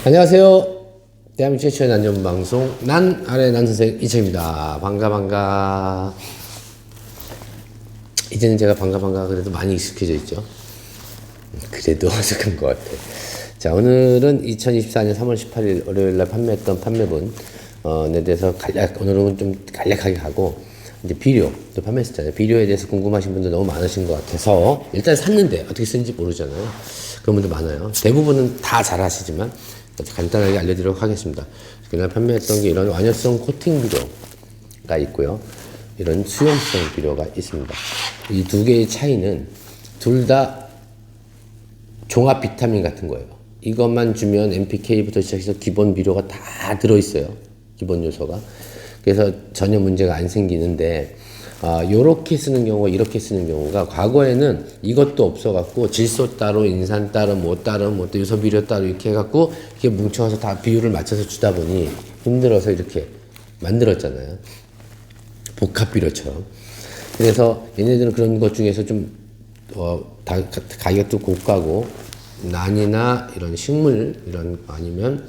안녕하세요. 대한민국 최초의 난전 방송 난 아래 난 선생 이채입니다. 반가. 이제는 제가 반가 그래도 많이 익숙해져 있죠. 그래도 어색한 것 같아. 자, 오늘은 2024년 3월 18일 월요일날 판매했던 판매분에 대해서 오늘은 좀 간략하게 가고, 이제 비료 또 판매했잖아요. 비료에 대해서 궁금하신 분들 너무 많으신 것 같아서 일단 샀는데 어떻게 쓰는지 모르잖아요. 그런 분들 많아요. 대부분은 다 잘 아시지만 간단하게 알려드리도록 하겠습니다. 그날 판매했던 게 이런 완효성 코팅 비료가 있고요, 이런 수용성 비료가 있습니다. 이 두 개의 차이는 둘 다 종합 비타민 같은 거예요. 이것만 주면 NPK부터 시작해서 기본 비료가 다 들어있어요. 기본 요소가. 그래서 전혀 문제가 안 생기는데, 요렇게 쓰는 경우가, 이렇게 쓰는 경우가, 과거에는 이것도 없어갖고 질소 따로, 인산 따로, 뭐 요소 비료 따로 이렇게 해갖고 이렇게 뭉쳐서 다 비율을 맞춰서 주다 보니 힘들어서 이렇게 만들었잖아요. 복합 비료처럼. 그래서 얘네들은 그런 것 중에서 좀 가격도 고가고, 난이나 이런 식물, 이런 아니면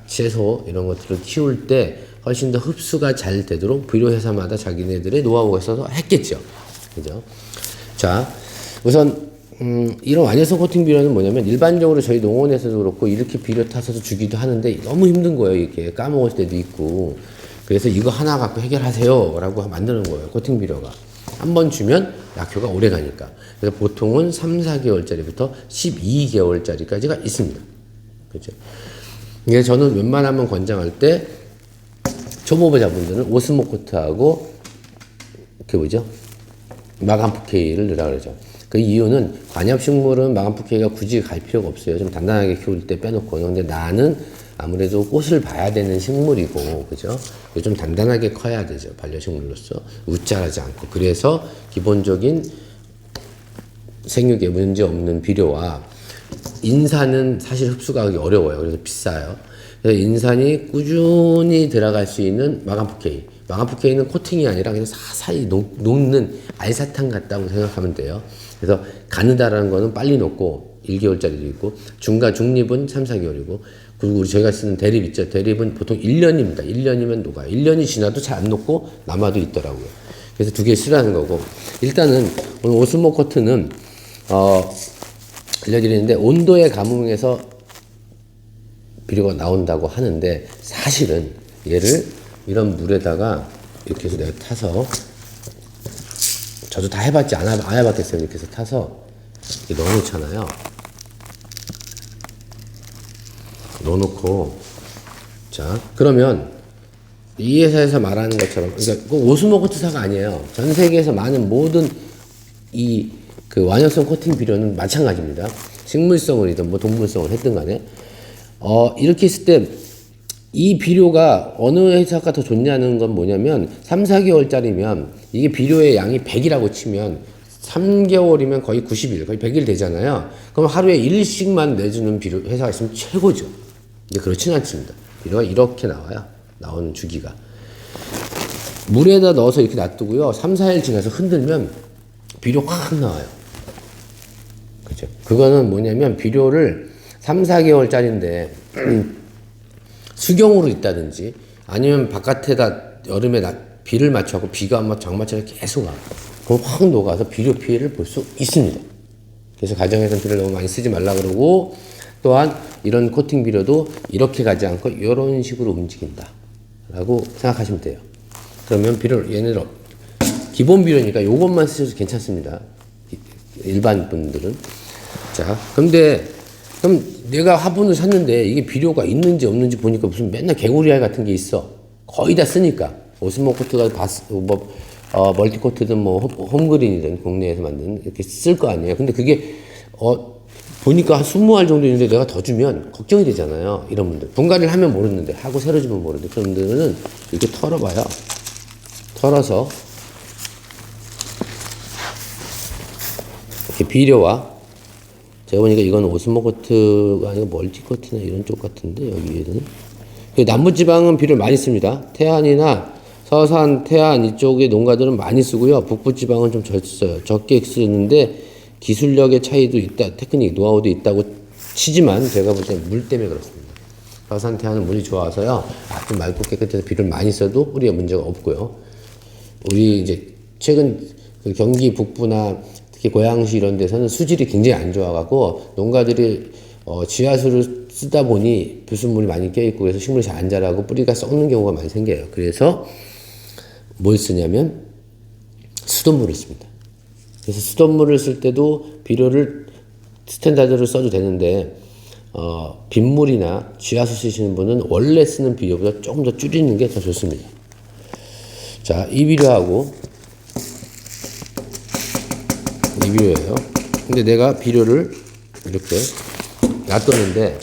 채소 이런 것들을 키울 때 훨씬 더 흡수가 잘 되도록 비료 회사마다 자기네들의 노하우가 있어서 했겠죠. 그죠? 자, 우선 이런 완효성 코팅 비료는 뭐냐면, 일반적으로 저희 농원에서도 그렇고 이렇게 비료 타서도 주기도 하는데 너무 힘든 거예요. 이게 까먹을 때도 있고. 그래서 이거 하나 갖고 해결하세요 라고 만드는 거예요. 코팅 비료가 한 번 주면 약효가 오래 가니까. 그래서 보통은 3, 4개월짜리부터 12개월짜리까지가 있습니다. 그죠? 그래서 저는 웬만하면 권장할 때 초보자분들은 오스모코트하고 마감프K를 넣으라 그러죠. 그 이유는 관엽식물은 마감프K가 굳이 갈 필요가 없어요. 좀 단단하게 키울 때 빼놓고. 근데 나는 아무래도 꽃을 봐야 되는 식물이고, 그죠? 좀 단단하게 커야 되죠. 반려식물로서 우짜하지 않고. 그래서 기본적인 생육에 문제 없는 비료와 인산은 사실 흡수가 어려워요. 그래서 비싸요. 그래서 인산이 꾸준히 들어갈 수 있는 마감프K. 마감프K는 코팅이 아니라 그냥 사사히 녹는 알사탕 같다고 생각하면 돼요. 그래서 가느다라는 거는 빨리 녹고 1개월짜리도 있고, 중립은 3, 4개월이고, 그리고 저희가 쓰는 대립 있죠. 대립은 보통 1년입니다. 1년이면 녹아요. 1년이 지나도 잘 안 녹고 남아도 있더라고요. 그래서 두 개 쓰라는 거고, 일단은 오늘 오스모코트는 알려드리는데, 온도에 감응해서 비료가 나온다고 하는데, 사실은 얘를 이런 물에다가 이렇게 해서 내가 타서, 저도 다 해봤지 안 해봤겠어요. 이렇게 해서 타서 이렇게 넣어놓잖아요. 넣어놓고, 자, 그러면 이 회사에서 말하는 것처럼, 그러니까 오스모코트사가 아니에요. 전 세계에서 많은 모든 그 완효성 코팅 비료는 마찬가지입니다. 식물성을이든 뭐 동물성을 했든 간에, 이렇게 했을 때 이 비료가 어느 회사가 더 좋냐는 건 뭐냐면, 3, 4개월짜리면 이게 비료의 양이 100이라고 치면 3개월이면 거의 90일, 거의 100일 되잖아요. 그럼 하루에 1일씩만 내주는 비료 회사가 있으면 최고죠. 근데 그렇지는 않습니다. 비료가 이렇게 나와요. 나오는 주기가. 물에다 넣어서 이렇게 놔두고요, 3, 4일 지나서 흔들면 비료 확 나와요. 그죠? 그거는 뭐냐면, 비료를 3, 4개월짜리인데 수경으로 있다든지, 아니면 바깥에다 여름에 비를 맞춰갖고 비가 장마처럼 계속 와. 그럼 확 녹아서 비료 피해를 볼 수 있습니다. 그래서 가정에서는 비료를 너무 많이 쓰지 말라 그러고, 또한 이런 코팅 비료도 이렇게 가지 않고 이런 식으로 움직인다 라고 생각하시면 돼요. 그러면 얘네들 기본 비료니까 이것만 쓰셔도 괜찮습니다. 일반 분들은. 자, 그럼 내가 화분을 샀는데 이게 비료가 있는지 없는지 보니까 무슨 맨날 개구리알 같은 게 있어. 거의 다 쓰니까. 오스모코트가 멀티코트든 뭐 홈그린이든 국내에서 만든 이렇게 쓸 거 아니에요. 근데 그게 보니까 한 20알 정도 있는데 내가 더 주면 걱정이 되잖아요. 이런 분들. 분갈이를 하면 모르는데, 하고 새로 주면 모르는데, 그런 분들은 이렇게 털어봐요. 털어서 이렇게 비료와, 제가 보니까 이건 오스모코트가 아니고 멀티코트나 이런 쪽 같은데, 여기에는 남부지방은 비료를 많이 씁니다. 태안이나 서산, 태안 이쪽의 농가들은 많이 쓰고요. 북부지방은 좀 적게 쓰는데, 기술력의 차이도 있다, 테크닉, 노하우도 있다고 치지만 제가 볼 때는 물 때문에 그렇습니다. 벼 상태와는 물이 좋아서요. 좀 맑고 깨끗해서 비료를 많이 써도 뿌리에 문제가 없고요. 우리 이제 최근 그 경기 북부나 특히 고양시 이런 데서는 수질이 굉장히 안 좋아가고 농가들이 지하수를 쓰다 보니 불순물이 많이 껴있고 그래서 식물이 잘 안 자라고 뿌리가 썩는 경우가 많이 생겨요. 그래서 뭘 쓰냐면 수돗물을 씁니다. 그래서 수돗물을 쓸 때도 비료를 스탠다드로 써도 되는데 빗물이나 지하수 쓰시는 분은 원래 쓰는 비료보다 조금 더 줄이는 게 더 좋습니다. 자, 이 비료하고 이 비료예요. 근데 내가 비료를 이렇게 놔뒀는데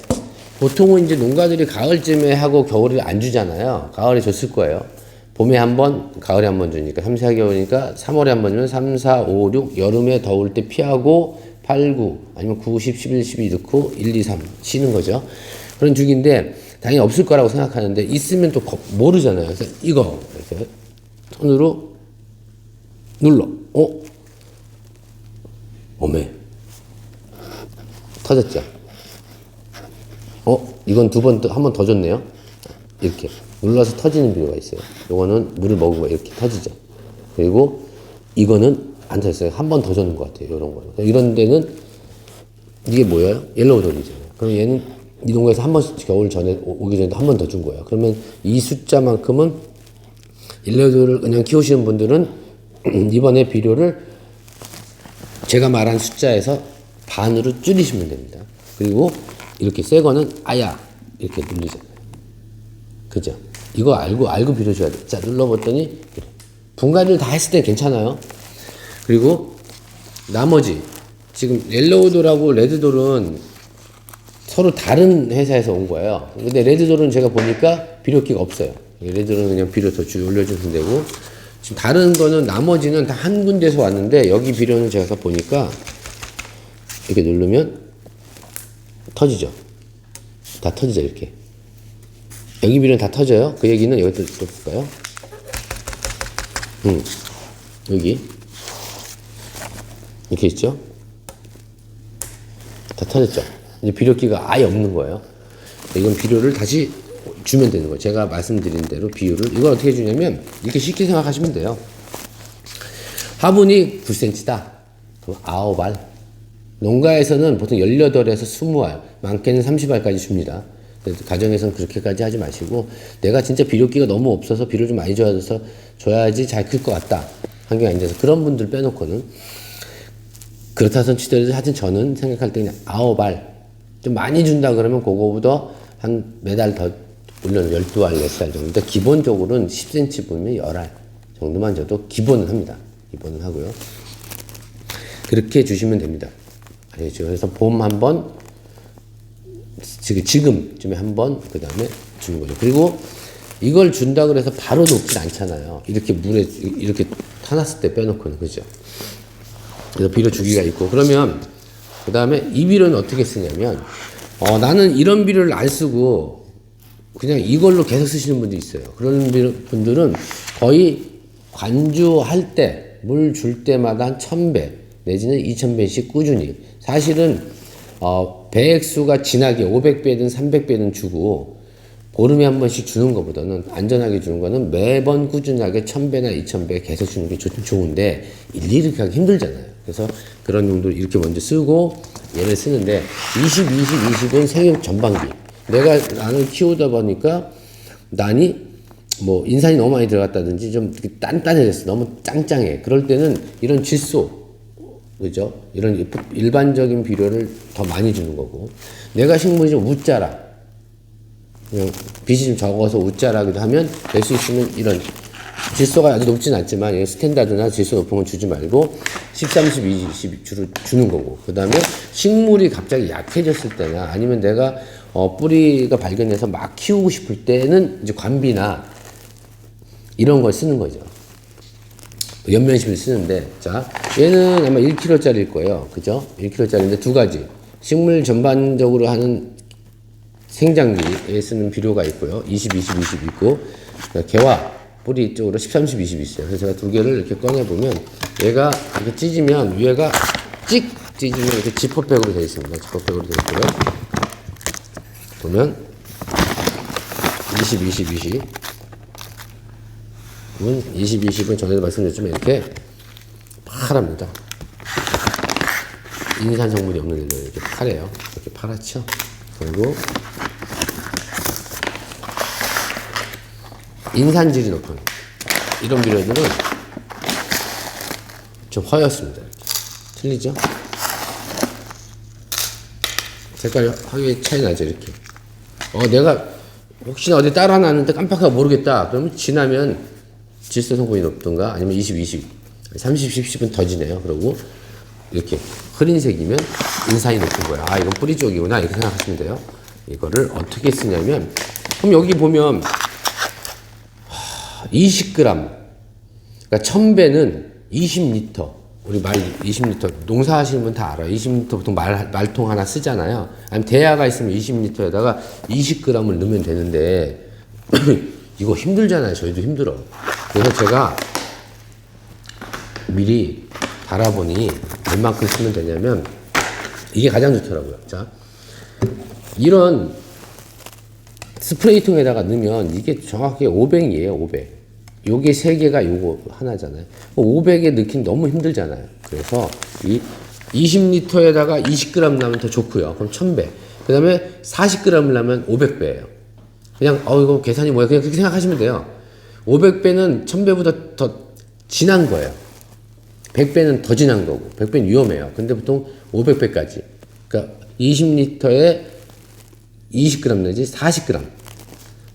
보통은 이제 농가들이 가을쯤에 하고 겨울에 안 주잖아요. 가을에 줬을 거예요. 봄에 한 번, 가을에 한 번 주니까 3, 4개월이니까 3월에 한 번 주면 3, 4, 5, 6 여름에 더울 때 피하고 8, 9 아니면 9, 10, 11, 12 넣고 1, 2, 3 쉬는 거죠. 그런 주기인데 당연히 없을 거라고 생각하는데 있으면 또 모르잖아요. 그래서 이거 이렇게 손으로 눌러. 어메 터졌죠. 이건 한 번 더 줬네요. 이렇게 눌러서 터지는 비료가 있어요. 요거는 물을 먹으면 이렇게 터지죠. 그리고 이거는 안 터졌어요. 한 번 더 줬는 것 같아요. 요런 거는. 이런 데는 이게 뭐예요? 옐로우돌이잖아요. 그럼 얘는 이 농가에서 한 번씩 겨울 전에 오기 전에 한 번 더 준 거예요. 그러면 이 숫자만큼은 옐로우돌을 그냥 키우시는 분들은 이번에 비료를 제가 말한 숫자에서 반으로 줄이시면 됩니다. 그리고 이렇게 새 거는 아야 이렇게 눌리잖아요. 그죠? 이거 알고 비료 줘야 돼. 자, 눌러봤더니 분갈이를 다 했을 때 괜찮아요. 그리고 나머지 지금 옐로우돌하고 레드돌은 서로 다른 회사에서 온 거예요. 근데 레드돌은 제가 보니까 비료기가 없어요. 레드돌은 그냥 비료 더 올려주면 되고 지금 다른 거는 나머지는 다 한 군데서 왔는데 여기 비료는 제가 보니까 이렇게 누르면 터지죠. 다 터지죠. 이렇게 여기 비료는 다 터져요. 그 얘기는 여기 또 볼까요? 여기 이렇게 있죠. 다 터졌죠. 이제 비료기가 아예 없는 거예요. 이건 비료를 다시 주면 되는 거예요. 제가 말씀드린 대로 비율을 이걸 어떻게 주냐면 이렇게 쉽게 생각하시면 돼요. 화분이 9cm다. 그럼 9알. 농가에서는 보통 18에서 20알, 많게는 30알까지 줍니다. 가정에서는 그렇게까지 하지 마시고 내가 진짜 비료기가 너무 없어서 비료를 좀 많이 줘야지 잘 클 것 같다. 환경이 안 돼서 그런 분들 빼놓고는 그렇다선 치더라도 하여튼 저는 생각할 때 그냥 9알 좀 많이 준다 그러면 그거보다 한 매달 더 물론 12알, 4알 정도. 근데 기본적으로는 10cm 보면 10알 정도만 줘도 기본은 합니다. 기본은 하고요. 그렇게 주시면 됩니다. 알겠죠? 그래서 봄 한 번, 지금쯤에 한 번, 그 다음에 주는 거죠. 그리고 이걸 준다 그래서 바로 녹진 않잖아요. 이렇게 물에, 이렇게 타놨을 때 빼놓고는, 그죠? 그래서 비료 주기가 있고. 그러면, 그 다음에 이 비료는 어떻게 쓰냐면, 나는 이런 비료를 안 쓰고, 그냥 이걸로 계속 쓰시는 분도 있어요. 그런 분들은 거의 관주할 때, 물 줄 때마다 한 1000배, 내지는 2000배씩 꾸준히. 사실은, 배액수가 진하게 500배든 300배든 주고, 보름에 한 번씩 주는 것보다는 안전하게 주는 거는 매번 꾸준하게 1000배나 2000배 계속 주는 게 좋은데, 일일이 이렇게 하기 힘들잖아요. 그래서 그런 용도를 이렇게 먼저 쓰고, 얘를 쓰는데, 20, 20, 20은 생육 전반기. 나는 키우다 보니까, 인산이 너무 많이 들어갔다든지 좀 단단해졌어. 너무 짱짱해. 그럴 때는 이런 질소, 그죠? 이런 일반적인 비료를 더 많이 주는 거고. 내가 식물이 좀 웃자라. 그냥 빛이 좀 적어서 웃자라기도 하면 될 수 있으면 이런 질소가 아주 높진 않지만 스탠다드나 질소 높은 건 주지 말고 10, 30, 20 주로 주는 거고. 그 다음에 식물이 갑자기 약해졌을 때나 아니면 내가 뿌리가 발견해서 막 키우고 싶을 때는 이제 관비나 이런 걸 쓰는 거죠. 연면식을 쓰는데, 자, 얘는 아마 1kg짜리일 거예요. 그죠? 1kg짜리인데 두 가지. 식물 전반적으로 하는 생장기에 쓰는 비료가 있고요. 20, 20, 20 있고, 개화, 뿌리 쪽으로 10, 30, 20 있어요. 그래서 제가 두 개를 이렇게 꺼내보면, 얘가 이렇게 찢으면, 위에가 찍 찢으면 이렇게 지퍼백으로 되어 있습니다. 지퍼백으로 되어 있고요. 보면, 20은 전에도 말씀드렸지만 이렇게 파랍니다. 인산 성분이 없는 일로 이렇게 파래요. 이렇게 파랗죠? 그리고 인산질이 높은 이런 비료들은 좀 허옇습니다. 이렇게. 틀리죠? 색깔이 확연히 차이 나죠, 이렇게. 내가 혹시나 어디 따라 놨는데 깜빡하고 모르겠다. 그러면 지나면 질소 성분이 높든가 아니면 30, 10은 더 지네요. 그리고 이렇게 흐린색이면 인산이 높은 거야. 이건 뿌리 쪽이구나. 이렇게 생각하시면 돼요. 이거를 어떻게 쓰냐면, 그럼 여기 보면 20g, 그러니까 1000배는 20리터. 우리 말 20리터 농사하시는 분 다 알아요. 20리터 보통 말통 하나 쓰잖아요. 아니면 대야가 있으면 20리터에다가 20g을 넣으면 되는데 이거 힘들잖아요. 저희도 힘들어. 그래서 제가 미리 달아보니 얼만큼 쓰면 되냐면 이게 가장 좋더라고요. 자, 이런 스프레이통에다가 넣으면 이게 정확하게 500이에요. 500. 요게 3개가 요거 하나잖아요. 500에 넣긴 너무 힘들잖아요. 그래서 이 20리터에다가 20g 넣으면 더 좋고요. 그럼 1000배. 그 다음에 40g을 넣으면 500배예요. 그냥 이거 계산이 뭐야? 그냥 그렇게 생각하시면 돼요. 500배는 1000배보다 더 진한 거예요. 100배는 더 진한 거고 100배는 위험해요. 근데 보통 500배까지. 그러니까 20리터에 20g 내지 40g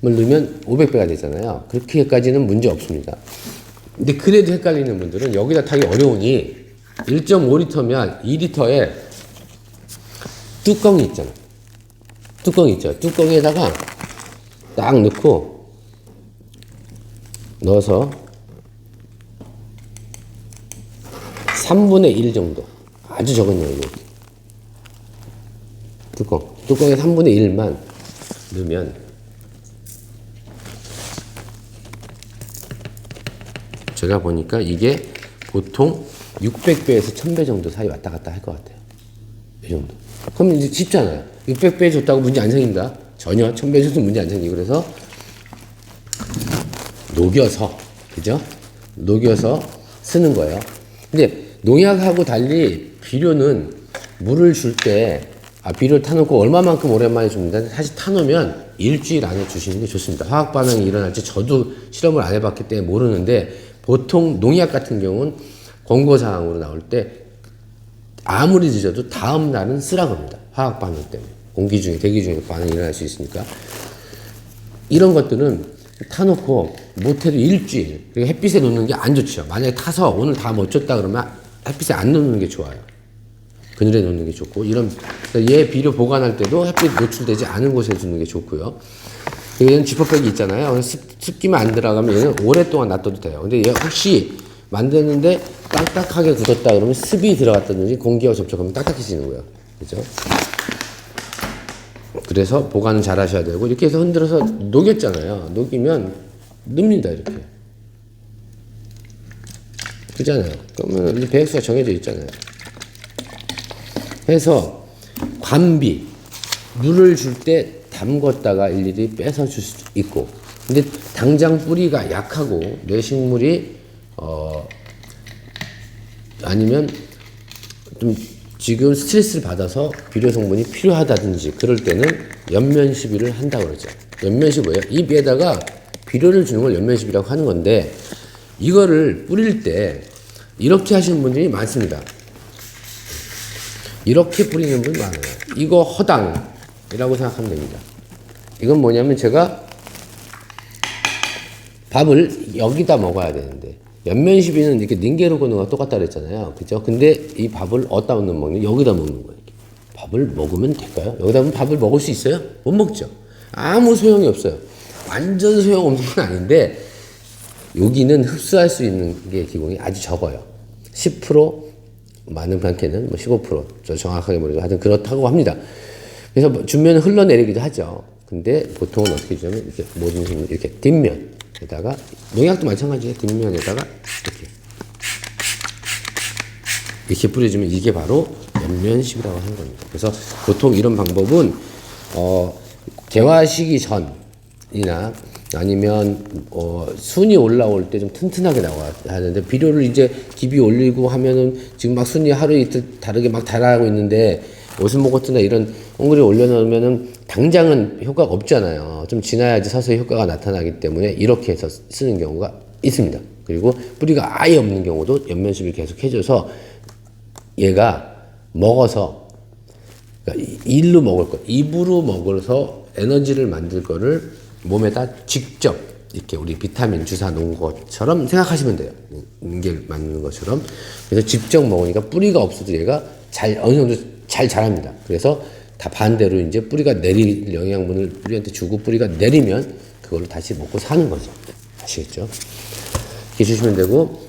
을 넣으면 500배가 되잖아요. 그렇게까지는 문제 없습니다. 근데 그래도 헷갈리는 분들은 여기다 타기 어려우니 1.5리터면 2리터에 뚜껑이 있잖아. 뚜껑이 있죠. 뚜껑에다가 딱 넣어서 3분의 1 정도. 아주 적은 양이에요. 뚜껑에 3분의 1만 넣으면 제가 보니까 이게 보통 600배에서 1000배 정도 사이 왔다 갔다 할 것 같아요. 이 정도. 그럼 이제 쉽잖아요. 600배 줬다고 문제 안 생긴다. 전혀 1000배 줘도 문제 안 생기고. 그래서 녹여서, 그죠? 녹여서 쓰는 거예요. 근데 농약하고 달리 비료는 물을 줄 때 비료를 타놓고 얼마만큼 오랜만에 줍니다. 사실 타놓으면 일주일 안에 주시는 게 좋습니다. 화학 반응이 일어날지 저도 실험을 안 해봤기 때문에 모르는데 보통 농약 같은 경우는 권고사항으로 나올 때 아무리 늦어도 다음 날은 쓰라고 합니다. 화학 반응 때문에. 공기 중에, 대기 중에 반응이 일어날 수 있으니까. 이런 것들은 타놓고 못해도 일주일. 그리고 햇빛에 놓는 게 안 좋죠. 만약에 타서 오늘 다 못 줬다 그러면 햇빛에 안 놓는 게 좋아요. 그늘에 놓는 게 좋고. 얘 비료 보관할 때도 햇빛 노출되지 않은 곳에 두는 게 좋고요. 얘는 지퍼백이 있잖아요. 습기만 안 들어가면 얘는 오랫동안 놔둬도 돼요. 근데 얘 혹시 만드는데 딱딱하게 굳었다 그러면 습이 들어갔다든지 공기와 접촉하면 딱딱해지는 거예요. 그죠? 그래서 보관은 잘 하셔야 되고, 이렇게 해서 흔들어서 녹였잖아요. 녹이면 늡니다, 이렇게. 그잖아요. 그러면 이제 배액수가 정해져 있잖아요. 해서 관비, 물을 줄 때 담궜다가 일일이 뺏어 줄 수 있고, 근데 당장 뿌리가 약하고 내 식물이 아니면 좀 지금 스트레스를 받아서 비료 성분이 필요하다든지 그럴 때는 연면 시비를 한다고 그러죠. 연면 시비 뭐예요? 잎에다가 비료를 주는 걸 연면 시비라고 하는 건데, 이거를 뿌릴 때 이렇게 하시는 분들이 많습니다. 이렇게 뿌리는 분 많아요. 이거 허당이라고 생각하면 됩니다. 이건 뭐냐면 제가 밥을 여기다 먹어야 되는데, 연면 시비는 이렇게 닌게르 고노가 똑같다 그랬잖아요. 그죠? 근데 이 밥을 어디다 먹는? 여기다 먹는 거예요. 이렇게. 밥을 먹으면 될까요? 여기다 보면 밥을 먹을 수 있어요? 못 먹죠. 아무 소용이 없어요. 완전 소용없는 건 아닌데, 여기는 흡수할 수 있는 게 기공이 아주 적어요. 10%, 많은 많게는 15%, 저 정확하게 모르겠고 하여튼 그렇다고 합니다. 그래서 주면 흘러내리기도 하죠. 근데 보통은 어떻게 주냐면 이렇게 모든 식물 이렇게 뒷면에다가, 농약도 마찬가지예요. 뒷면에다가 이렇게 뿌려주면 이게 바로 연면식이라고 하는 겁니다. 그래서 보통 이런 방법은 개화시기 전, 이나 아니면 순이 올라올 때 좀 튼튼하게 나와야 하는데 비료를 이제 깊이 올리고 하면은 지금 막 순이 하루 이틀 다르게 막 달아가고 있는데 오스모코트나 이런 엉글이 올려놓으면은 당장은 효과가 없잖아요. 좀 지나야지 서서히 효과가 나타나기 때문에 이렇게 해서 쓰는 경우가 있습니다. 그리고 뿌리가 아예 없는 경우도 연면수비를 계속 해줘서 얘가 먹어서 그러니까 일로 먹을 것, 입으로 먹어서 에너지를 만들 거를 몸에다 직접 이렇게 우리 비타민 주사 놓은 것처럼 생각하시면 돼요. 인겔 맞는 것처럼. 그래서 직접 먹으니까 뿌리가 없어도 얘가 어느 정도 잘 자랍니다. 그래서 다 반대로 이제 뿌리가 내릴 영양분을 뿌리한테 주고 뿌리가 내리면 그걸로 다시 먹고 사는 거죠. 아시겠죠? 이렇게 주시면 되고,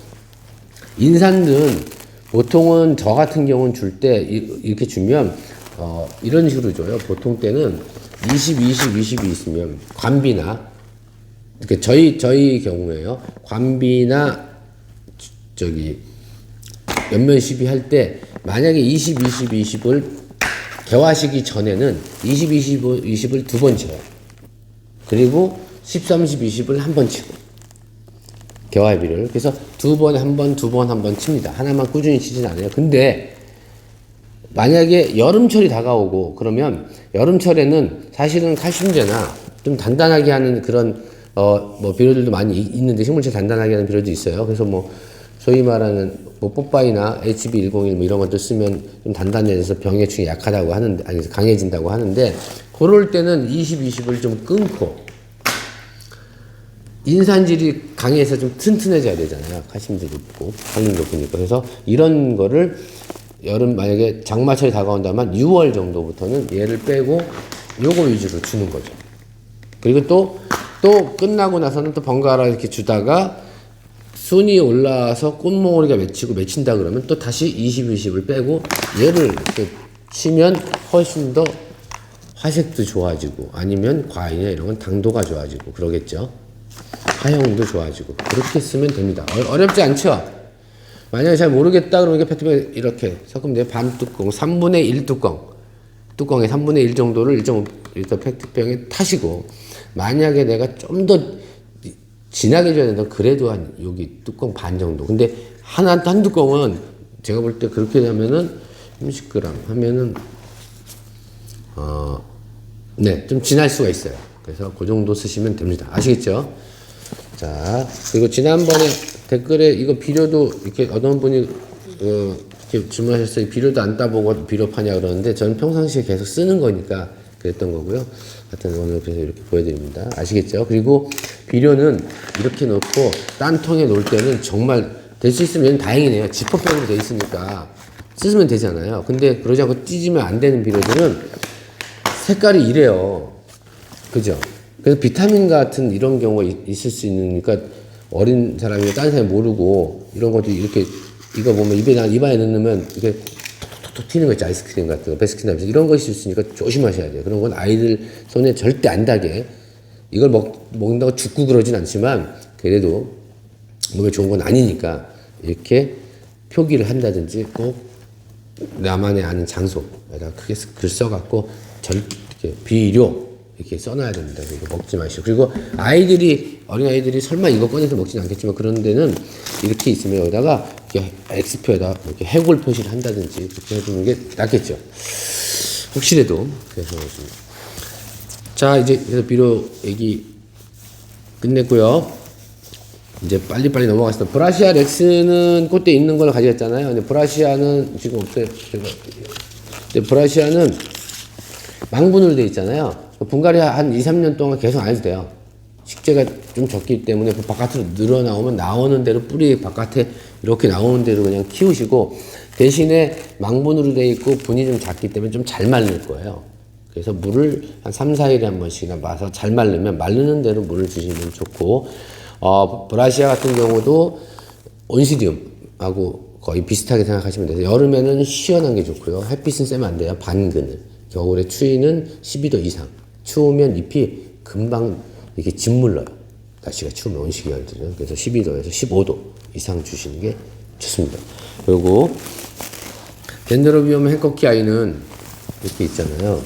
인산은 보통은 저 같은 경우는 줄 때 이렇게 주면 이런 식으로 줘요. 보통 때는 20 있으면 관비나 그러니까 저희 경우에요. 관비나 저기 연면 시비 할 때 만약에 20을 개화시기 전에는 20을 두 번 쳐요. 그리고 10-30-20을 한 번 치고 개화비를 그래서 두 번에 한 번 칩니다. 하나만 꾸준히 치진 않아요. 근데 만약에 여름철이 다가오고 그러면 여름철에는 사실은 칼슘제나 좀 단단하게 하는 그런 뭐 비료들도 많이 있는데 식물체 단단하게 하는 비료도 있어요. 그래서 뭐 소위 말하는 뭐 뽀빠이나 HB101 뭐 이런 것들 쓰면 좀 단단해져서 병해충이 약하다고 하는데 아니 강해진다고 하는데 그럴 때는 20을 좀 끊고 인산질이 강해서 좀 튼튼해져야 되잖아요. 칼슘도 높고 칼륨도 높으니까. 그래서 이런 거를 여름 만약에 장마철이 다가온다면 6월 정도부터는 얘를 빼고 요거 위주로 주는 거죠. 그리고 또 끝나고 나서는 또 번갈아 이렇게 주다가 순이 올라와서 꽃몽오리가 맺힌다 그러면 또 다시 20을 빼고 얘를 이렇게 치면 훨씬 더 화색도 좋아지고 아니면 과일이나 이런 건 당도가 좋아지고 그러겠죠. 화형도 좋아지고 그렇게 쓰면 됩니다. 어렵지 않죠? 만약에 잘 모르겠다 그러면 페트병 이렇게 섞으면 돼요. 반 뚜껑, 3분의 1 뚜껑의 3분의 1 정도를 1.5L 페트병에 타시고 만약에 내가 좀 더 진하게 줘야 된다 그래도 한 여기 뚜껑 반 정도. 근데 한 뚜껑은 제가 볼 때 그렇게 하면은 30g 하면은 네, 좀 진할 수가 있어요. 그래서 그 정도 쓰시면 됩니다. 아시겠죠? 자, 그리고 지난번에 댓글에 이거 비료도 이렇게 어떤 분이 이렇게 질문하셨어요. 비료도 안 따보고 비료 파냐 그러는데 저는 평상시에 계속 쓰는 거니까 그랬던 거고요. 하여튼 오늘 그래서 이렇게 보여드립니다. 아시겠죠? 그리고 비료는 이렇게 놓고 딴 통에 놓을 때는 정말 될 수 있으면 다행이네요. 지퍼백으로 돼 있으니까 쓰면 되잖아요. 근데 그러지 않고 찢으면 안 되는 비료들은 색깔이 이래요. 그죠? 그래서 비타민 같은 이런 경우가 있을 수 있으니까 어린 사람이 다른 사람이 모르고 이런 것도 이렇게 이거 보면 입안에 넣으면 이렇게 톡톡톡 튀는 거 있죠. 아이스크림 같은 거, 베스킨라빈스 이런 거 있을 수 있으니까 조심하셔야 돼요. 그런 건 아이들 손에 절대 안 닿게 이걸 먹는다고 죽고 그러진 않지만 그래도 몸에 좋은 건 아니니까 이렇게 표기를 한다든지 꼭 나만의 아는 장소에다 크게 글 써갖고 이렇게 비료 이렇게 써놔야 됩니다. 이거 먹지 마시고. 그리고 어린아이들이 설마 이거 꺼내서 먹지는 않겠지만 그런 데는 이렇게 있으면 여기다가 이렇게 X표에다 이렇게 해골 표시를 한다든지 그렇게 해주는 게 낫겠죠. 혹시라도. 그래서 자, 이제 그래서 비료 얘기 끝냈고요. 이제 빨리빨리 넘어가겠습니다. 브라시아 렉스는 그때 있는 걸 가져갔잖아요. 근데 브라시아는 지금 없어요. 근데 브라시아는 망분으로 되어 있잖아요. 분갈이 한 2-3년 동안 계속 안 해도 돼요. 식재가 좀 적기 때문에 그 바깥으로 늘어나오면 나오는 대로 뿌리 바깥에 이렇게 나오는 대로 그냥 키우시고 대신에 망분으로 되어 있고 분이 좀 작기 때문에 좀 잘 마를 거예요. 그래서 물을 한 3-4일에 한 번씩이나 마서 잘 마르면 마르는 대로 물을 주시면 좋고 브라시아 같은 경우도 온시디움하고 거의 비슷하게 생각하시면 돼요. 여름에는 시원한 게 좋고요. 햇빛은 쐬면 안 돼요. 반그늘. 겨울에 추위는 12도 이상. 추우면 잎이 금방 이렇게 짓물러요. 날씨가 추우면 온시기한테는. 그래서 12도에서 15도 이상 주시는 게 좋습니다. 그리고 덴드로비움 행커키 아이는 이렇게 있잖아요.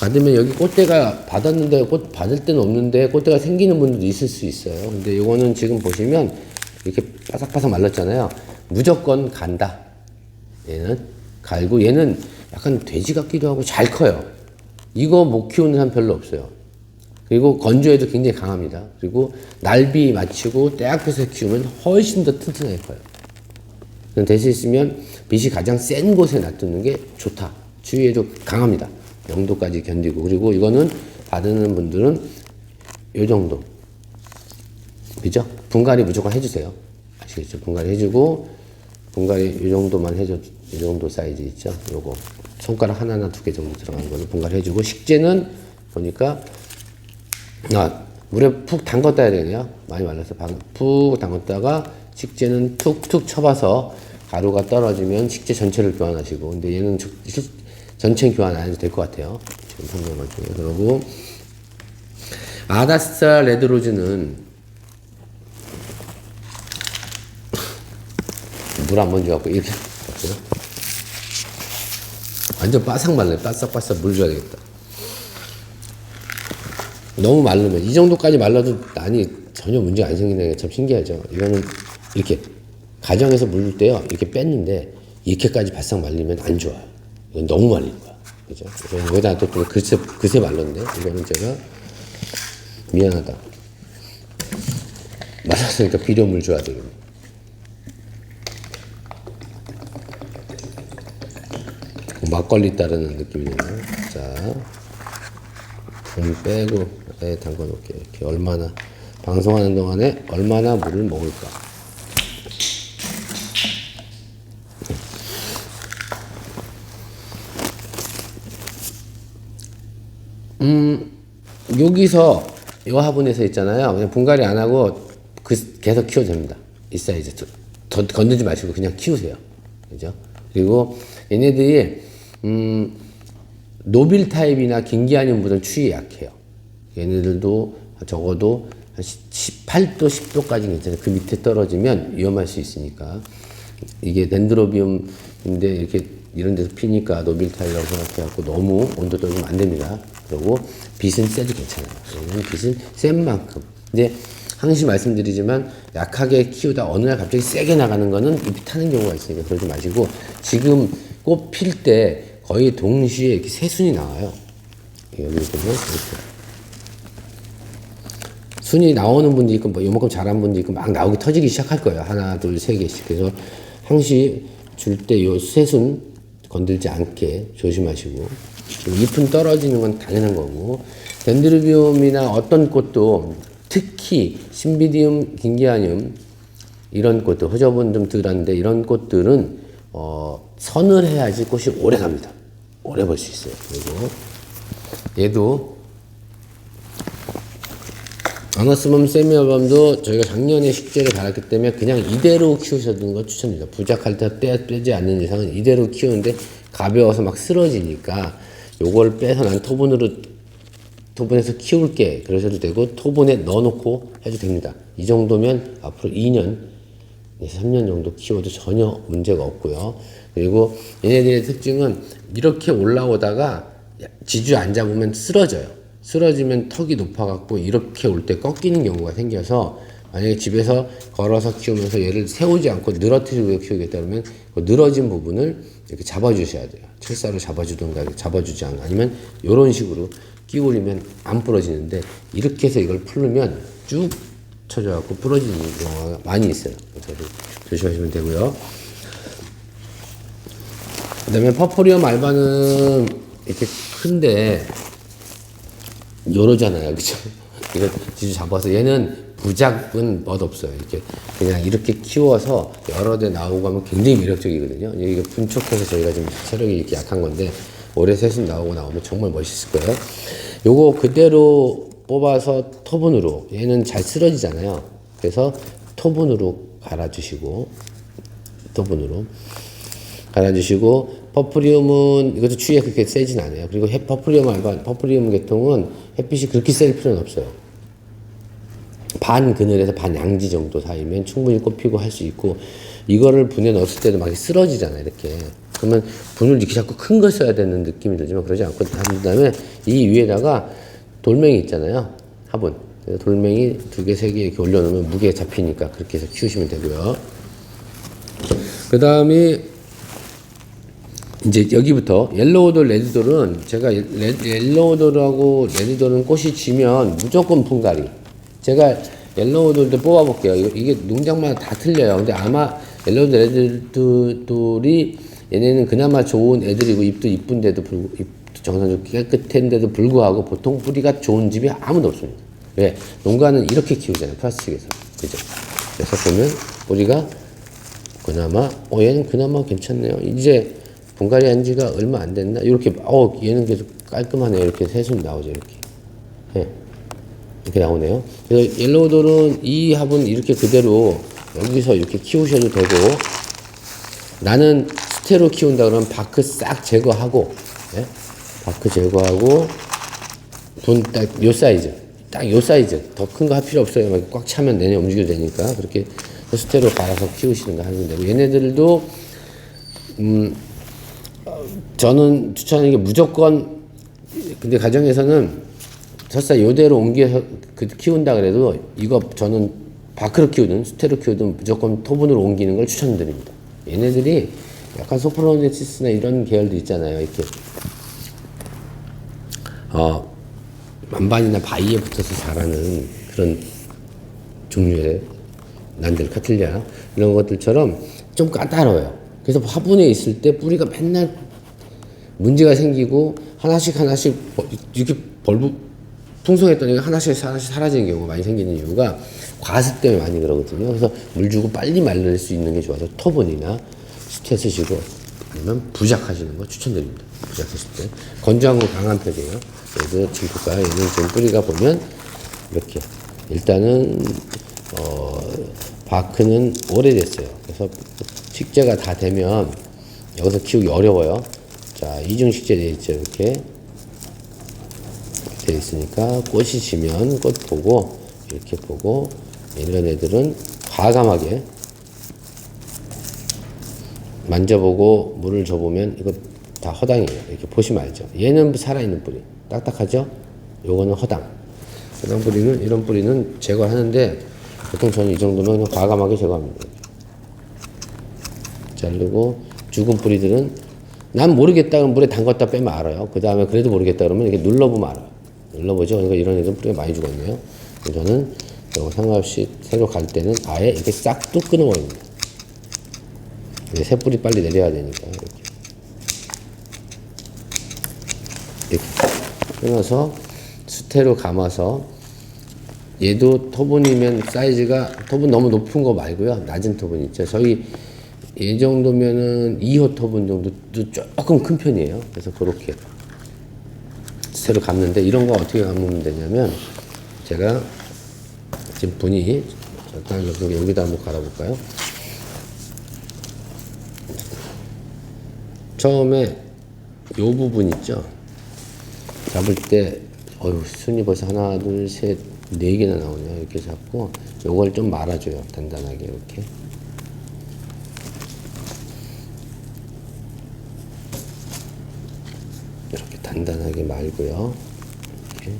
받으면 여기 꽃대가 받았는데 꽃 받을 때는 없는데 꽃대가 생기는 분들도 있을 수 있어요. 근데 이거는 지금 보시면 이렇게 바삭바삭 말랐잖아요. 무조건 간다. 얘는 갈고 얘는 약간 돼지 같기도 하고 잘 커요. 이거 못 키우는 사람 별로 없어요. 그리고 건조에도 굉장히 강합니다. 그리고 날비 맞추고 때 앞에서 키우면 훨씬 더 튼튼하게 커요. 될 수 있으면 빛이 가장 센 곳에 놔두는 게 좋다. 추위에도 강합니다. 영도까지 견디고. 그리고 이거는 받는 분들은 요 정도. 그죠? 분갈이 무조건 해주세요. 아시겠죠? 분갈이 해주고, 분갈이 요 정도만 해줘. 이 정도 사이즈 있죠? 요거. 손가락 하나나 2개 정도 들어가는 거는 분갈이 해주고, 식재는 보니까, 물에 푹 담갔다 해야 되네요. 많이 말라서 푹 담갔다가 식재는 툭툭 쳐봐서 가루가 떨어지면 식재 전체를 교환하시고, 근데 얘는 전체 교환 안 해도 될 것 같아요. 지금 설명한 중에. 그러고 아다스타 레드로즈는 물 한 번 줘갖고 이렇게 완전 바삭 말라요. 바싹바싹 물 줘야 되겠다. 너무 마르면 이 정도까지 말라도 난이 전혀 문제가 안 생기는 게 참 신기하죠. 이거는 이렇게 가정에서 물 줄 때요 이렇게 뺐는데 이렇게까지 바싹 말리면 안 좋아요. 이건 너무 말린 거야. 그죠? 그래서 여기다 또 그새 말랐네. 이거는 제가 미안하다. 말랐으니까 비료물 줘야 되겠네. 막걸리 따르는 느낌이네요. 자, 빼고 담가 놓을게요. 이렇게 얼마나 방송하는 동안에 얼마나 물을 먹을까. 여기서 요 화분에서 있잖아요. 그냥 분갈이 안 하고 계속 키워도 됩니다. 이 사이즈 더 건들지 마시고 그냥 키우세요. 그죠? 그리고 얘네들이 노빌 타입이나 긴기아늄보다는 추위에 약해요. 얘네들도 적어도 한 18도, 10도까지 괜찮아요. 그 밑에 떨어지면 위험할 수 있으니까. 이게 덴드로비움인데 이렇게 이런 데서 피니까 노빌 타입이라고 생각해갖고 너무 온도 떨어지면 안 됩니다. 그리고 빛은 세도 괜찮아요. 빛은 센 만큼. 근데 항상 말씀드리지만 약하게 키우다 어느 날 갑자기 세게 나가는 거는 잎이 타는 경우가 있으니까 그러지 마시고 지금 꽃 필 때 거의 동시에 이렇게 새순이 나와요. 여기 보면 이렇게. 순이 나오는 분도 있고 뭐 요만큼 자란 분도 있고 막 나오기 터지기 시작할 거예요. 하나, 둘, 세 개씩. 그래서 항시 줄 때 요 새순 건들지 않게 조심하시고 잎은 떨어지는 건 당연한 거고 덴드로비움이나 어떤 꽃도 특히 신비디움, 긴기아늄 이런 꽃들 허접은 좀 덜한데 이런 꽃들은 선을 해야지 꽃이 오래 갑니다. 오래 볼 수 있어요. 그리고 얘도 아마스멈 세미얼밤도 저희가 작년에 식재를 갈았기 때문에 그냥 이대로 키우셔도 거 추천드립니다. 부작할 때 빼지 않는 이상은 이대로 키우는데 가벼워서 막 쓰러지니까 요걸 빼서 난 토분에서 키울게 그러셔도 되고 토분에 넣어놓고 해도 됩니다. 이 정도면 앞으로 2년, 3년 정도 키워도 전혀 문제가 없고요. 그리고 얘네들의 특징은 이렇게 올라오다가 지주 안 잡으면 쓰러져요. 쓰러지면 턱이 높아갖고 이렇게 올 때 꺾이는 경우가 생겨서 만약에 집에서 걸어서 키우면서 얘를 세우지 않고 늘어뜨리고 키우겠다 그러면 그 늘어진 부분을 이렇게 잡아주셔야 돼요. 철사로 잡아주던가 잡아주지 않고 아니면 이런 식으로 끼우리면 안 부러지는데 이렇게 해서 이걸 풀르면 쭉 쳐져갖고 부러지는 경우가 많이 있어요. 그래서 조심하시면 되고요. 그 다음에 퍼포리엄 알바는 이렇게 큰데 요러잖아요. 그죠? 이거 지주 잡아서 얘는 부작은 멋없어요. 이렇게 그냥 이렇게 키워서 여러 대 나오고 하면 굉장히 매력적이거든요. 이게 분촉해서 저희가 지금 체력이 이렇게 약한 건데 올해 새순 나오면 정말 멋있을 거예요. 요거 그대로 뽑아서 토분으로 얘는 잘 쓰러지잖아요. 그래서 토분으로 갈아주시고 퍼프리움은 이것도 추위에 그렇게 세진 않아요. 그리고 퍼프리움 계통은 햇빛이 그렇게 셀 필요는 없어요. 반 그늘에서 반 양지 정도 사이면 충분히 꽃 피고 할 수 있고 이거를 분에 넣었을 때도 막 쓰러지잖아요. 이렇게 그러면 분을 이렇게 자꾸 큰 걸 써야 되는 느낌이 들지만 그러지 않고 한 다음에 이 위에다가 돌멩이 있잖아요. 화분. 그래서 돌멩이 2개, 3개 이렇게 올려놓으면 무게 잡히니까 그렇게 해서 키우시면 되고요. 그 다음에 이제 여기부터 옐로우돌, 레드돌은 제가 옐로우돌하고 레드돌은 꽃이 지면 무조건 분갈이. 제가 옐로우돌도 뽑아볼게요. 이게 농장마다 다 틀려요. 근데 아마 옐로우돌, 레드돌이 얘네는 그나마 좋은 애들이고 잎도 이쁜데도 잎도 정상적으로 깨끗한데도 불구하고 보통 뿌리가 좋은 집이 아무도 없습니다. 왜? 농가는 이렇게 키우잖아요. 플라스틱에서. 그죠? 그래서 보면 뿌리가 그나마 얘는 그나마 괜찮네요. 이제 분갈이 한 지가 얼마 안 됐나? 이렇게 얘는 계속 깔끔하네요. 이렇게 새순 나오죠. 이렇게. 네. 이렇게 나오네요. 그래서 옐로우돌은 이 합은 이렇게 그대로 여기서 이렇게 키우셔도 되고, 나는 스테로 키운다 그러면 바크 싹 제거하고, 네? 바크 제거하고 분 딱 요 사이즈, 딱 요 사이즈, 더 큰 거 할 필요 없어요. 막 꽉 차면 내내 움직여도 되니까 그렇게 스테로 갈아서 키우시는 거 하면 되고, 얘네들도 저는 추천하는 게 무조건, 근데 가정에서는 설사 요대로 옮겨서 키운다 그래도 이거 저는 바크로 키우든 스테로 키우든 무조건 토분으로 옮기는 걸 추천드립니다. 얘네들이 약간 소프로네치스나 이런 계열도 있잖아요. 이렇게 만반이나 바위에 붙어서 자라는 그런 종류의 난들 카틸리아 이런 것들처럼 좀 까다로워요. 그래서 화분에 있을 때 뿌리가 맨날 문제가 생기고 하나씩 이렇게 풍성했더니 하나씩 사라지는 경우가 많이 생기는 이유가 과습 때문에 많이 그러거든요. 그래서 물 주고 빨리 말릴 수 있는 게 좋아서 토분이나 스테 쓰시고, 아니면 부작하시는 거 추천드립니다. 부작하실 때 건조한 건 강한 편이에요. 그래도 지금 볼까요? 얘는 지금 뿌리가 보면 이렇게 일단은 바크는 오래됐어요. 그래서 식재가 다 되면 여기서 키우기 어려워요. 자, 이중 식재 되어 있죠. 이렇게 되어 있으니까 꽃이 지면 꽃 보고 이렇게 보고, 이런 애들은 과감하게 만져보고 물을 줘보면 이거 다 허당이에요. 이렇게 보시면 알죠. 얘는 살아있는 뿌리, 딱딱하죠? 요거는 허당 뿌리는, 이런 뿌리는 제거하는데 보통 저는 이 정도면 그냥 과감하게 제거합니다. 자르고, 죽은 뿌리들은 난 모르겠다 그러면 물에 담갔다 빼면 알아요. 그 다음에 그래도 모르겠다 그러면 이렇게 눌러보면 알아요. 눌러보죠. 그러니까 이런 애들은 뿌리가 많이 죽었네요. 저는 상관없이 새로 갈 때는 아예 이렇게 싹 뚝 끊어버립니다. 새 뿌리 빨리 내려야 되니까. 이렇게 끊어서 스테로 감아서, 얘도 토분이면 사이즈가, 토분 너무 높은 거 말고요. 낮은 토분 있죠. 저희 이 정도면은 2호 토분 정도도 조금 큰 편이에요. 그래서 그렇게 스테로 감는데, 이런 거 어떻게 감으면 되냐면, 제가 지금 분이 잠깐 여기다 한번 갈아볼까요? 처음에 요 부분 있죠? 잡을 때 순이 벌써 하나, 둘, 셋, 4개나 나오네요. 이렇게 잡고 요걸 좀 말아줘요. 단단하게 이렇게. 이렇게 단단하게 말고요. 이렇게.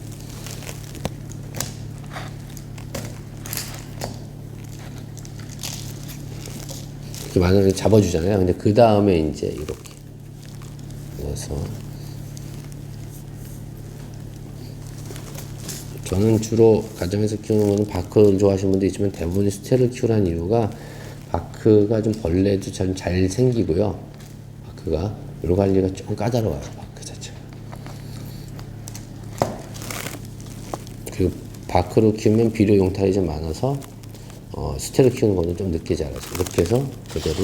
이렇게 마늘을 잡아주잖아요. 근데 그 다음에 이제 이렇게 넣어서, 저는 주로 가정에서 키우는 거는 바크를 좋아하시는 분도 있지만 대부분이 스테를 키우라는 이유가, 바크가 좀 벌레도 잘 생기고요. 바크가 물 관리가 좀 까다로워요. 바크 자체가. 그리고 바크로 키우면 비료 용탈이 좀 많아서 스테로 키우는 거는 좀 늦게 자라죠. 이렇게 해서 그대로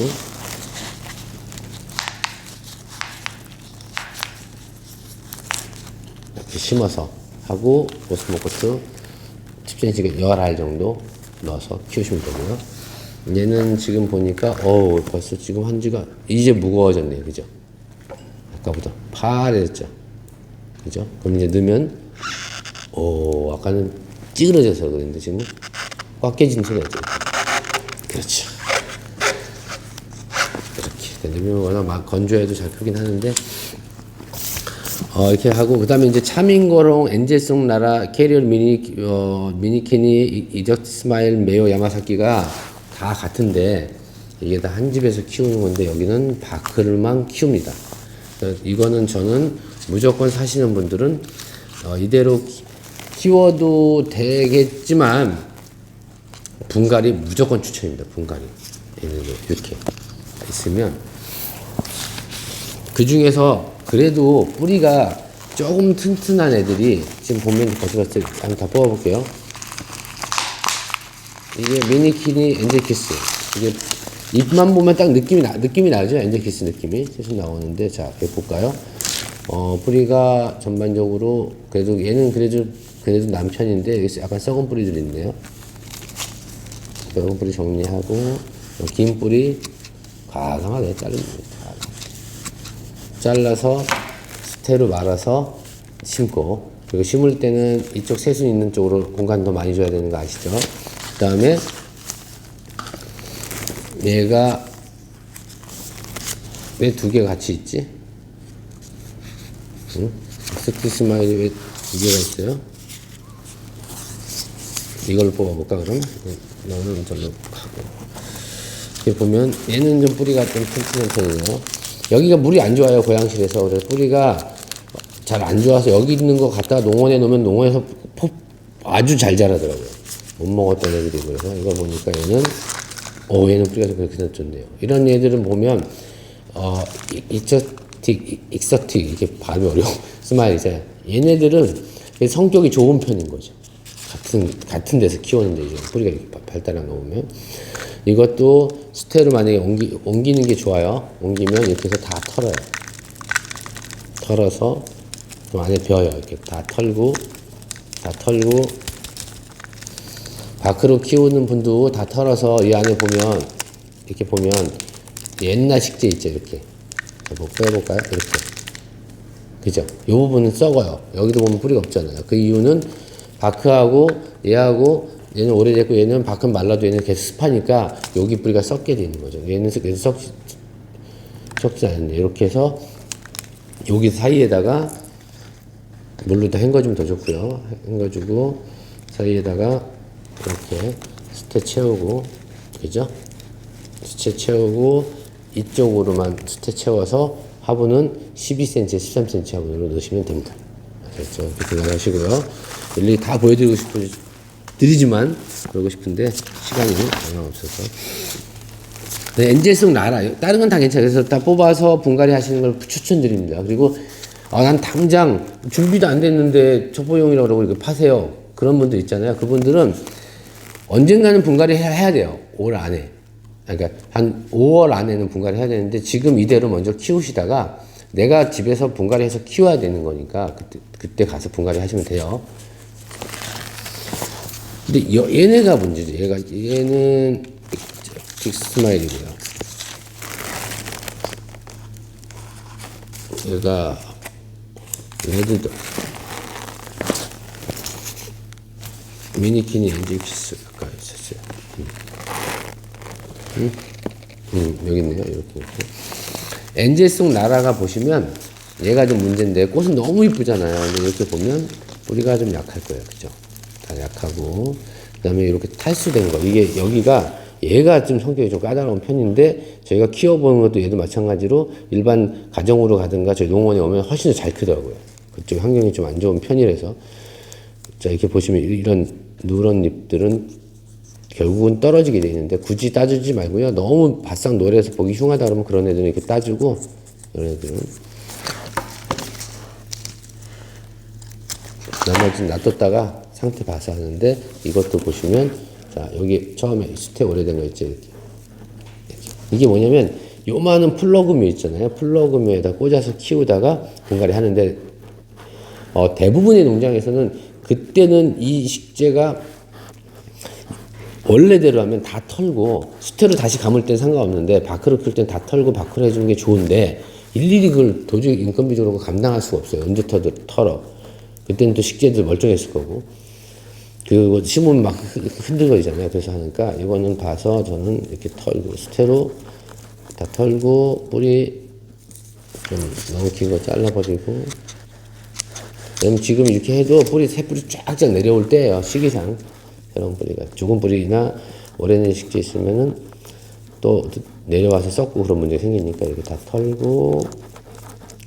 이렇게 심어서 하고, 오스모코스 10cm 10알 정도 넣어서 키우시면 되고요. 얘는 지금 보니까 벌써 지금 한 지가 이제 무거워졌네요. 그죠? 아까보다 파래졌죠. 그죠? 그럼 이제 넣으면 아까는 찌그러져서 그랬는데 지금 꽉 깨진 소리가 있죠. 그렇죠. 이렇게 내비면 워낙 막 건조해도 잘 크긴 하는데, 이렇게 하고, 그 다음에 이제 차민고롱, 엔젤송 나라, 캐리얼 미니키니, 이적트 스마일, 메요 야마사키가 다 같은데, 이게 다 한 집에서 키우는 건데, 여기는 바크를만 키웁니다. 이거는 저는 무조건 사시는 분들은, 이대로 키워도 되겠지만, 분갈이 무조건 추천입니다. 분갈이. 얘네들 이렇게 있으면, 그 중에서 그래도 뿌리가 조금 튼튼한 애들이 지금 보면 벌써 한번 다 뽑아볼게요. 이게 미니키니 엔젤키스. 이게 잎만 보면 딱 느낌이 나죠? 엔젤키스 느낌이 계속 나오는데, 자, 볼까요? 뿌리가 전반적으로 그래도 얘는 그래도 남편인데 여기 약간 썩은 뿌리들이 있네요. 썩은 뿌리 정리하고 긴 뿌리 과감하게 자릅니다. 잘라서 스테로 말아서 심고, 그리고 심을 때는 이쪽 새순 있는 쪽으로 공간 더 많이 줘야 되는 거 아시죠? 그 다음에 얘가 왜 두 개 같이 있지? 응? 스티 스마일이 왜 두 개가 있어요? 이걸로 뽑아볼까 그럼? 너는 절로 하고. 이렇게 보면 얘는 좀 뿌리가 좀 튼튼한 편이에요. 여기가 물이 안 좋아요, 고양실에서. 그래서 뿌리가 잘 안 좋아서 여기 있는 거 갖다가 농원에 놓으면 농원에서 아주 잘 자라더라고요. 못 먹었던 애들이. 그래서 이거 보니까 얘는 얘는 뿌리가 좀 그렇게 좋네요. 이런 얘들은 보면 익서틱 이렇게 발음이 어려워. 스마일이제 얘네들은 성격이 좋은 편인 거죠. 같은 데서 키우는데 이제 뿌리가 이렇게 발달한 거 보면, 이것도 스테로 만약에 옮기는 게 좋아요. 옮기면 이렇게 해서 다 털어요. 털어서 좀 안에 벼요. 이렇게 다 털고 바크로 키우는 분도 다 털어서 이 안에 보면 이렇게 보면 옛날 식재 있죠. 이렇게 빼볼까요? 이렇게, 그죠? 이 부분은 썩어요. 여기도 보면 뿌리가 없잖아요. 그 이유는 바크하고 얘하고 얘는 오래됐고 얘는 바크는 말라도 얘는 계속 습하니까 여기 뿌리가 썩게 되는 거죠. 얘는 계속 썩지 않는데, 이렇게 해서 여기 사이에다가 물로 다 헹궈주면 더 좋고요. 헹궈주고 사이에다가 이렇게 스테 채우고, 그죠? 스테 채우고 이쪽으로만 스테 채워서 화분은 12cm, 13cm 화분으로 넣으시면 됩니다. 그렇죠? 이렇게 생각하시고요. 일일이 다 보여드리고 드리지만 그러고 싶은데 시간이 얼마 없어서. 네, 엔젤송 나라. 다른 건 다 괜찮아요. 그래서 다 뽑아서 분갈이 하시는 걸 추천드립니다. 그리고 난 당장 준비도 안 됐는데 첩보용이라고 그러고 이렇게 파세요. 그런 분들 있잖아요. 그분들은 언젠가는 분갈이 해야 돼요. 올 안에. 그러니까 한 5월 안에는 분갈이 해야 되는데, 지금 이대로 먼저 키우시다가 내가 집에서 분갈이 해서 키워야 되는 거니까 그때 가서 분갈이 하시면 돼요. 근데 얘네가 문제죠. 얘는 빅스마일이고요. 얘가 레드도 미니키니 엔젤키스 아까 있었어요. 여기 있네요. 이렇게. 엔젤송 나라가 보시면 얘가 좀 문제인데, 꽃은 너무 이쁘잖아요. 근데 이렇게 보면 뿌리가 좀 약할 거예요. 그죠? 다 약하고, 그 다음에 이렇게 탈수된 거. 이게 여기가 얘가 좀 성격이 좀 까다로운 편인데, 저희가 키워보는 것도 얘도 마찬가지로 일반 가정으로 가든가 저희 농원에 오면 훨씬 더 잘 크더라고요. 그쪽 환경이 좀 안 좋은 편이라서. 자, 이렇게 보시면 이런 누런 잎들은 결국은 떨어지게 돼 있는데, 굳이 따주지 말고요. 너무 바싹 노래서 보기 흉하다 그러면 그런 애들은 이렇게 따주고, 이런 애들은 나머지는 놔뒀다가 상태 봐서 하는데, 이것도 보시면, 자, 여기 처음에 수태 오래된 거 있죠. 이렇게. 이게 뭐냐면, 요만한 플러그묘 있잖아요. 플러그묘에다 꽂아서 키우다가 분갈이 하는데, 대부분의 농장에서는 그때는 이 식재가 원래대로 하면 다 털고, 수태로 다시 감을 땐 상관없는데, 바크로 키울 땐 다 털고 바크로 해주는 게 좋은데, 일일이 그걸 도저히 인건비적으로 감당할 수가 없어요. 언제 털어. 그때는 또 식재들 멀쩡했을 거고. 그거 심으면 막 흔들거리잖아요. 그래서 하니까, 이거는 봐서 저는 이렇게 털고, 수태로 다 털고 뿌리 좀 너무 긴 거 잘라버리고. 그럼 지금 이렇게 해도 뿌리 새 뿌리 쫙쫙 내려올 때예요. 시기상 새로운 뿌리가 죽은 뿌리나 오래된 식재 있으면은 또 내려와서 썩고 그런 문제가 생기니까 이렇게 다 털고,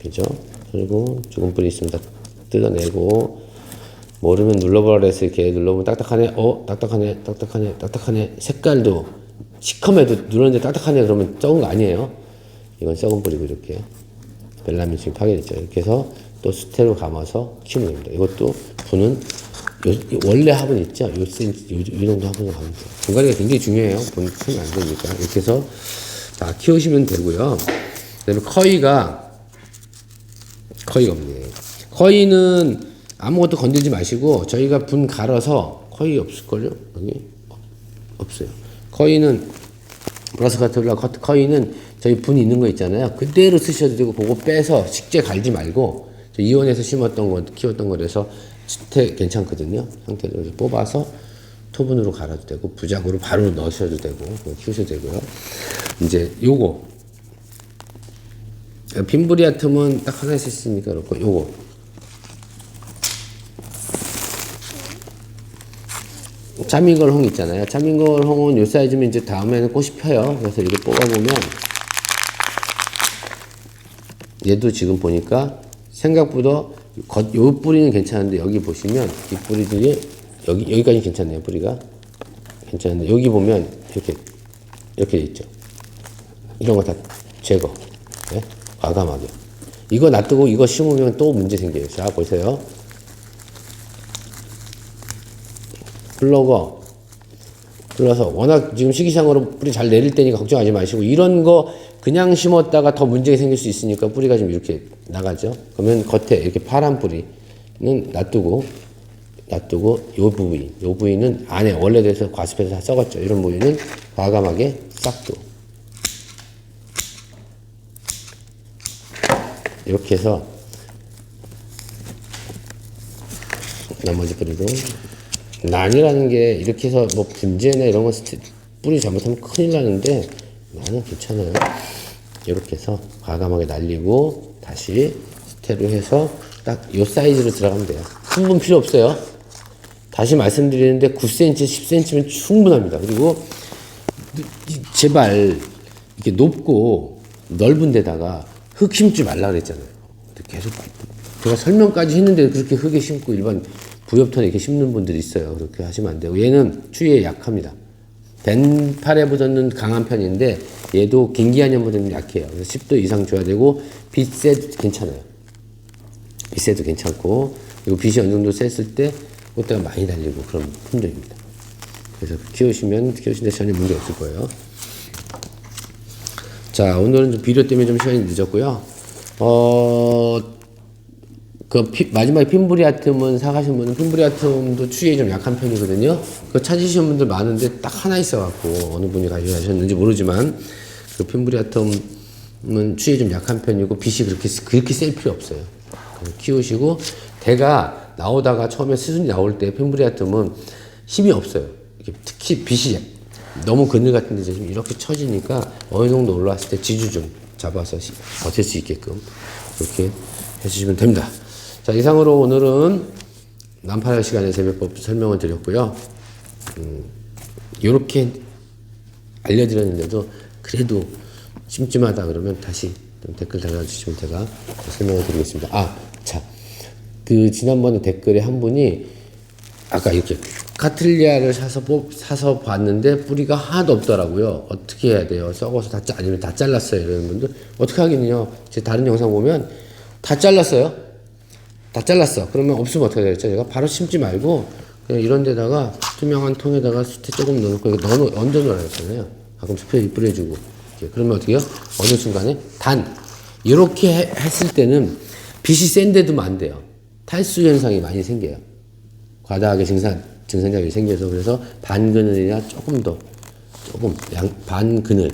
그죠? 털고 죽은 뿌리 있으면 다 뜯어내고. 모르면 눌러보라 그래서 이렇게 눌러보면 딱딱하네. 딱딱하네. 딱딱하네. 딱딱하네. 색깔도 시커매도 누르는데 딱딱하네. 그러면 썩은 거 아니에요. 이건 썩은 뿌리고 이렇게 멜라민층이 파괴됐죠. 이렇게 해서 또 수태로 감아서 키우면 됩니다. 이것도 분은 원래 화분 있죠. 요 센치, 이 정도 화분을 가면 돼요. 중간이가 굉장히 중요해요. 분 크면 안 되니까. 이렇게 해서 다 키우시면 되고요. 그 다음에 커이가 없네. 커이는 아무것도 건들지 마시고, 저희가 분 갈아서, 커이 없을걸요? 여기? 없어요. 커이는, 브라스카톨라 커이는 저희 분 있는 거 있잖아요. 그대로 쓰셔도 되고, 그거 빼서 식재 갈지 말고, 이원에서 심었던 거, 키웠던 거라서 수태 괜찮거든요. 상태로 뽑아서 토분으로 갈아도 되고, 부작으로 바로 넣으셔도 되고, 키우셔도 되고요. 이제 요거. 핀브리아툼은 딱 하나씩 있으니까 그렇고, 요거. 차밍걸 홍 있잖아요. 차밍걸 홍은 요 사이즈면 이제 다음에는 꽃이 펴요. 그래서 이렇게 뽑아보면, 얘도 지금 보니까 생각보다 요 뿌리는 괜찮은데, 여기 보시면 이 뿌리들이 여기까지 괜찮네요. 뿌리가 괜찮은데, 여기 보면 이렇게 있죠. 이런 거 다 제거. 네? 과감하게. 이거 놔두고 이거 심으면 또 문제 생겨요. 자, 보세요. 불러서 워낙 지금 시기상으로 뿌리 잘 내릴 때니까 걱정하지 마시고, 이런 거 그냥 심었다가 더 문제가 생길 수 있으니까 뿌리가 좀 이렇게 나가죠. 그러면 겉에 이렇게 파란 뿌리는 놔두고 요 부위는 안에 원래대로 과습해서 다 썩었죠. 이런 부위는 과감하게 싹도 이렇게 해서 나머지 뿌리도. 난이라는 게 이렇게 해서 뭐 분재나 이런 거 뿌리 잘못하면 큰일 나는데, 나는 괜찮아요. 이렇게 해서 과감하게 날리고 다시 스테로 해서 딱 요 사이즈로 들어가면 돼요. 한 분 필요 없어요. 다시 말씀드리는데 9cm, 10cm면 충분합니다. 그리고 제발 이렇게 높고 넓은 데다가 흙 심지 말라 그랬잖아요. 계속 제가 설명까지 했는데 그렇게 흙에 심고 일반 부엽톤에 이렇게 심는 분들이 있어요. 그렇게 하시면 안 되고, 얘는 추위에 약합니다. 벤파레보다는 강한 편인데 얘도 긴기아년보다는 약해요. 그래서 10도 이상 줘야 되고, 빛새도 괜찮아요. 빛새도 괜찮고, 그리고 빛이 어느 정도 셌을 때 꽃대가 많이 달리고 그런 품종입니다. 그래서 키우시는데 전혀 문제 없을 거예요. 자, 오늘은 좀 비료 때문에 좀 시간이 늦었고요. 마지막에 핀브리아툼은 사가신 분은 핀브리아툼도 추위에 좀 약한 편이거든요. 그거 찾으시는 분들 많은데 딱 하나 있어갖고 어느 분이 가져가셨는지 모르지만, 그 핀브리아툼은 추위에 좀 약한 편이고 빛이 그렇게 셀 필요 없어요. 키우시고, 대가 나오다가 처음에 수순이 나올 때 핀브리아툼은 힘이 없어요. 특히 빛이 너무 그늘 같은 데서 이렇게 처지니까 어느 정도 올라왔을 때 지주 좀 잡아서 버틸 수 있게끔 그렇게 해주시면 됩니다. 자, 이상으로 오늘은 난파할 시간에 재배법 설명을 드렸고요. 이렇게 알려드렸는데도 그래도 찜찜하다 그러면 다시 좀 댓글 달아주시면 제가 설명을 드리겠습니다. 지난번에 댓글에 한 분이 아까 이렇게 카틀리아를 사서 봤는데 뿌리가 하나도 없더라고요. 어떻게 해야 돼요? 썩어서 아니면 다 잘랐어요. 이런 분들 어떻게 하겠느냐? 제 다른 영상 보면 다 잘랐어요. 다 잘랐어. 그러면 없으면 어떻게 되겠죠? 제가 바로 심지 말고 그냥 이런 데다가 투명한 통에다가 수태 조금 넣어놓고 얹어 놓으라 했잖아요. 가끔 스프레이 뿌려주고. 그러면 어떻게 해요? 어느 순간에 이렇게 했을 때는 빛이 센데 두면 안 돼요. 탈수 현상이 많이 생겨요. 과다하게 증산작용이 생겨서. 그래서 반그늘이나 반그늘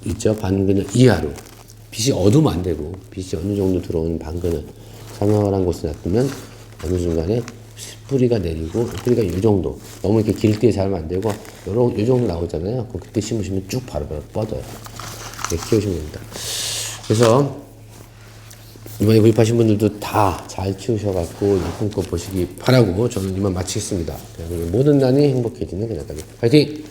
있죠? 반그늘 이하로. 빛이 어두우면 안 되고, 빛이 어느 정도 들어오는 반그늘 서늘한 곳에 놔두면 어느 순간에 뿌리가 내리고, 뿌리가 이 정도, 너무 이렇게 길게 자르면 안 되고, 요 정도 나오잖아요. 그때 심으시면 쭉 바로 뻗어요. 키우시면 됩니다. 그래서 이번에 구입하신 분들도 다 잘 키우셔갖고 상품권 보시기 바라고 저는 이만 마치겠습니다. 모든 난이 행복해지는 그날까지 파이팅!